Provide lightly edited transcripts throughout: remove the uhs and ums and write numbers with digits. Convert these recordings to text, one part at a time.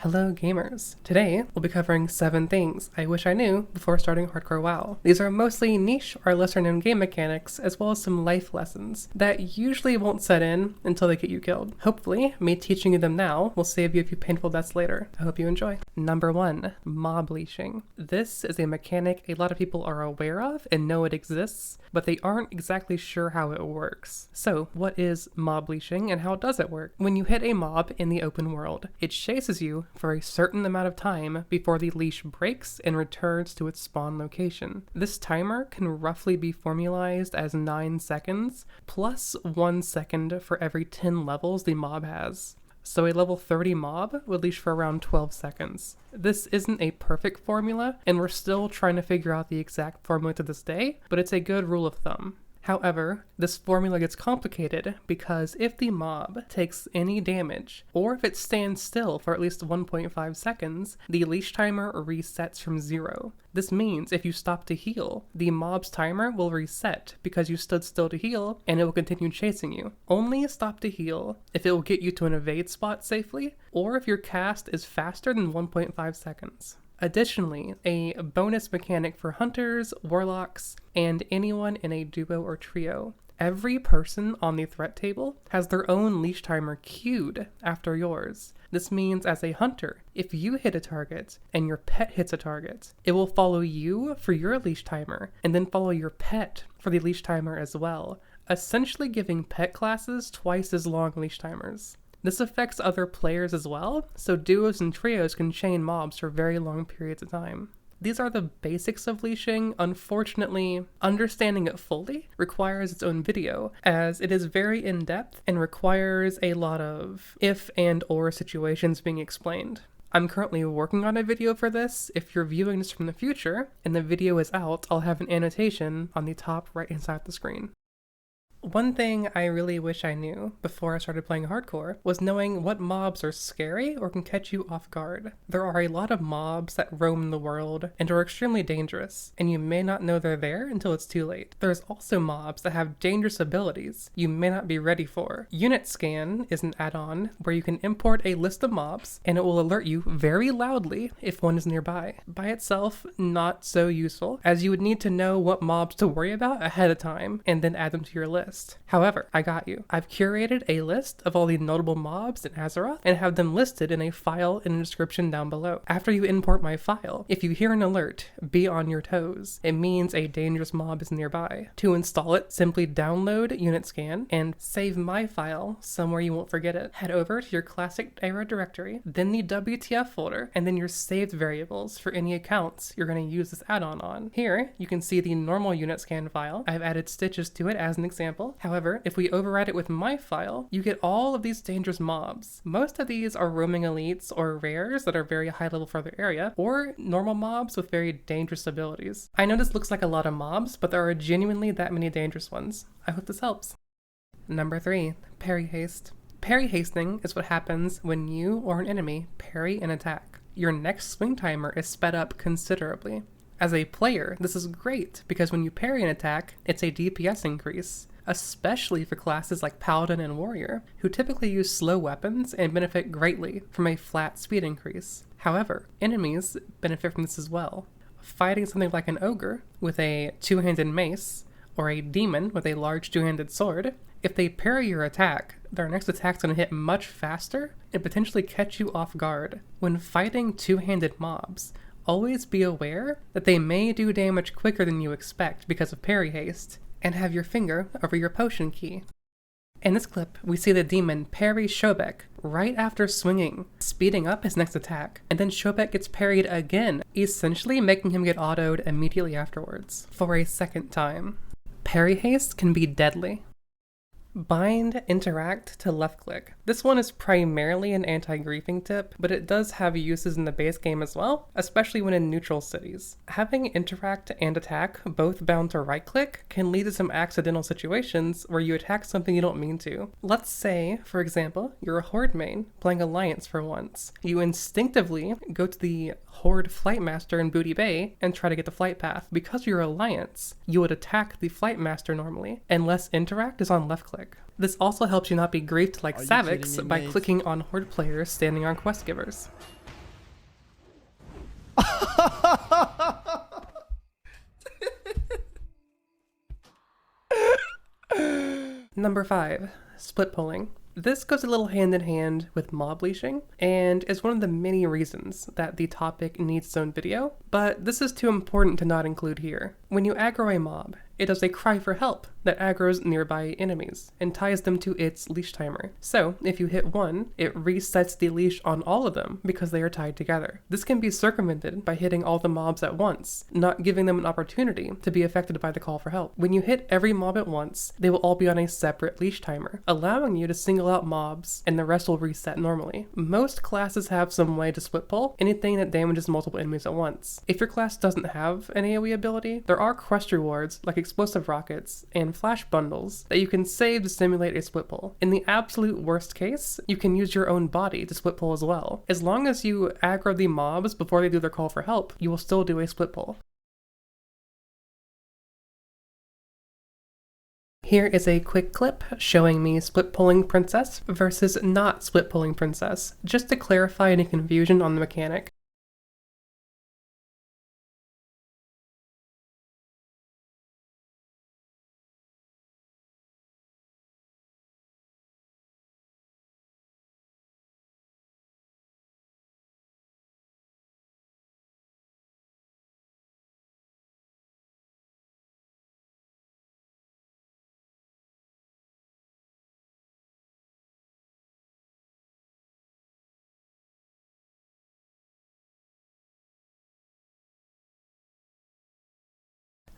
Hello gamers! Today, we'll be covering 7 things I wish I knew before starting hardcore WoW. These are mostly niche or lesser known game mechanics, as well as some life lessons that usually won't set in until they get you killed. Hopefully, me teaching you them now will save you a few painful deaths later. I hope you enjoy. Number 1. Mob leashing. This is a mechanic a lot of people are aware of and know it exists, but they aren't exactly sure how it works. So, what is mob leashing and how does it work? When you hit a mob in the open world, it chases you for a certain amount of time before the leash breaks and returns to its spawn location. This timer can roughly be formalized as 9 seconds, plus 1 second for every 10 levels the mob has. So a level 30 mob would leash for around 12 seconds. This isn't a perfect formula, and we're still trying to figure out the exact formula to this day, but it's a good rule of thumb. However, this formula gets complicated because if the mob takes any damage, or if it stands still for at least 1.5 seconds, the leash timer resets from 0. This means if you stop to heal, the mob's timer will reset because you stood still to heal and it will continue chasing you. Only stop to heal if it will get you to an evade spot safely, or if your cast is faster than 1.5 seconds. Additionally, a bonus mechanic for hunters, warlocks, and anyone in a duo or trio. Every person on the threat table has their own leash timer queued after yours. This means as a hunter, if you hit a target and your pet hits a target, it will follow you for your leash timer and then follow your pet for the leash timer as well, essentially giving pet classes twice as long leash timers. This affects other players as well, so duos and trios can chain mobs for very long periods of time. These are the basics of leashing. Unfortunately, understanding it fully requires its own video, as it is very in-depth and requires a lot of if and or situations being explained. I'm currently working on a video for this. If you're viewing this from the future and the video is out, I'll have an annotation on the top right hand side of the screen. One thing I really wish I knew before I started playing hardcore was knowing what mobs are scary or can catch you off guard. There are a lot of mobs that roam the world and are extremely dangerous, and you may not know they're there until it's too late. There's also mobs that have dangerous abilities you may not be ready for. Unit Scan is an add-on where you can import a list of mobs and it will alert you very loudly if one is nearby. By itself, not so useful, as you would need to know what mobs to worry about ahead of time and then add them to your list. However, I got you. I've curated a list of all the notable mobs in Azeroth and have them listed in a file in the description down below. After you import my file, if you hear an alert, be on your toes. It means a dangerous mob is nearby. To install it, simply download Unit Scan and save my file somewhere you won't forget it. Head over to your classic era directory, then the WTF folder, and then your saved variables for any accounts you're going to use this add-on on. Here, you can see the normal Unit Scan file. I've added stitches to it as an example. However, if we override it with my file, you get all of these dangerous mobs. Most of these are roaming elites or rares that are very high level for their area, or normal mobs with very dangerous abilities. I know this looks like a lot of mobs, but there are genuinely that many dangerous ones. I hope this helps. Number 3, parry haste. Parry hasting is what happens when you or an enemy parry an attack. Your next swing timer is sped up considerably. As a player, this is great because when you parry an attack, it's a DPS increase, especially for classes like Paladin and Warrior, who typically use slow weapons and benefit greatly from a flat speed increase. However, enemies benefit from this as well. Fighting something like an ogre with a two-handed mace, or a demon with a large two-handed sword, if they parry your attack, their next attack's going to hit much faster and potentially catch you off guard. When fighting two-handed mobs, always be aware that they may do damage quicker than you expect because of parry haste, and have your finger over your potion key. In this clip, we see the demon parry Shobek right after swinging, speeding up his next attack, and then Shobek gets parried again, essentially making him get autoed immediately afterwards, for a second time. Parry haste can be deadly. Bind interact to left click. This one is primarily an anti-griefing tip, but it does have uses in the base game as well, especially when in neutral cities. Having interact and attack both bound to right click can lead to some accidental situations where you attack something you don't mean to. Let's say, for example, you're a Horde main playing Alliance for once. You instinctively go to the Horde Flight Master in Booty Bay and try to get the flight path. Because you're Alliance, you would attack the Flight Master normally, unless interact is on left click. This also helps you not be griefed like Savix by clicking on Horde players standing on quest givers. Number 5, split pulling. This goes a little hand in hand with mob leashing, and is one of the many reasons that the topic needs its own video, but this is too important to not include here. When you aggro a mob, it does a cry for help that aggroes nearby enemies and ties them to its leash timer. So if you hit one, it resets the leash on all of them because they are tied together. This can be circumvented by hitting all the mobs at once, not giving them an opportunity to be affected by the call for help. When you hit every mob at once, they will all be on a separate leash timer, allowing you to single out mobs and the rest will reset normally. Most classes have some way to split pull anything that damages multiple enemies at once. If your class doesn't have an AoE ability, there are quest rewards like explosive rockets and flash bundles that you can save to simulate a split pull. In the absolute worst case, you can use your own body to split pull as well. As long as you aggro the mobs before they do their call for help, you will still do a split pull. Here is a quick clip showing me split pulling princess versus not split pulling princess, just to clarify any confusion on the mechanic.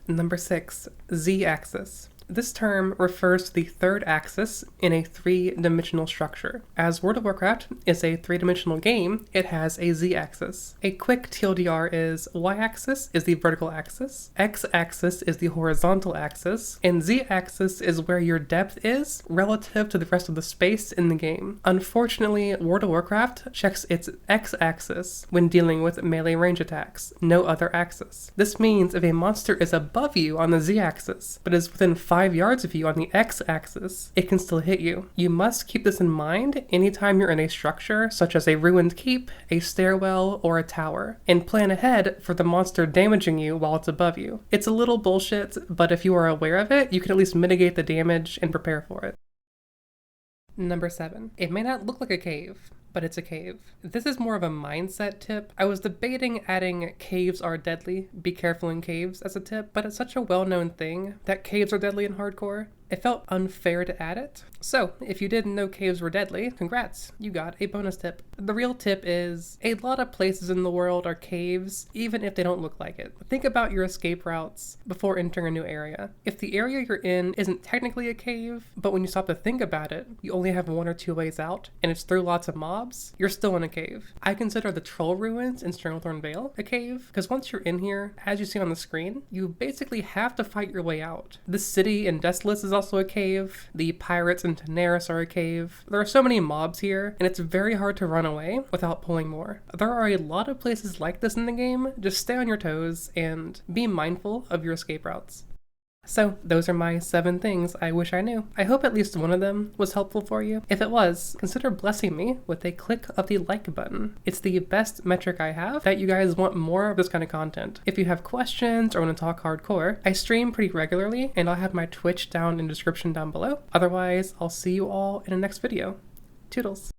Number 6, Z-axis. This term refers to the third axis in a three-dimensional structure. As World of Warcraft is a three-dimensional game, it has a Z-axis. A quick TLDR is Y-axis is the vertical axis, X-axis is the horizontal axis, and Z-axis is where your depth is relative to the rest of the space in the game. Unfortunately, World of Warcraft checks its X-axis when dealing with melee range attacks, no other axis. This means if a monster is above you on the Z-axis, but is within 5 yards of you on the X-axis, it can still hit you. You must keep this in mind anytime you're in a structure such as a ruined keep, a stairwell, or a tower, and plan ahead for the monster damaging you while it's above you. It's a little bullshit, but if you are aware of it, you can at least mitigate the damage and prepare for it. Number 7. It may not look like a cave, but it's a cave. This is more of a mindset tip. I was debating adding caves are deadly, be careful in caves as a tip, but it's such a well-known thing that caves are deadly in hardcore. It felt unfair to add it. So, if you didn't know caves were deadly, congrats, you got a bonus tip. The real tip is, a lot of places in the world are caves, even if they don't look like it. Think about your escape routes before entering a new area. If the area you're in isn't technically a cave, but when you stop to think about it, you only have 1 or 2 ways out, and it's through lots of mobs, you're still in a cave. I consider the Troll Ruins in Stranglethorn Vale a cave, because once you're in here, as you see on the screen, you basically have to fight your way out. The city in Desolace is also a cave, the pirates in Daenerys are a cave. There are so many mobs here, and it's very hard to run away without pulling more. There are a lot of places like this in the game, just stay on your toes and be mindful of your escape routes. So, those are my 7 things I wish I knew. I hope at least one of them was helpful for you. If it was, consider blessing me with a click of the like button. It's the best metric I have that you guys want more of this kind of content. If you have questions or want to talk hardcore, I stream pretty regularly, and I'll have my Twitch down in the description down below. Otherwise, I'll see you all in the next video. Toodles.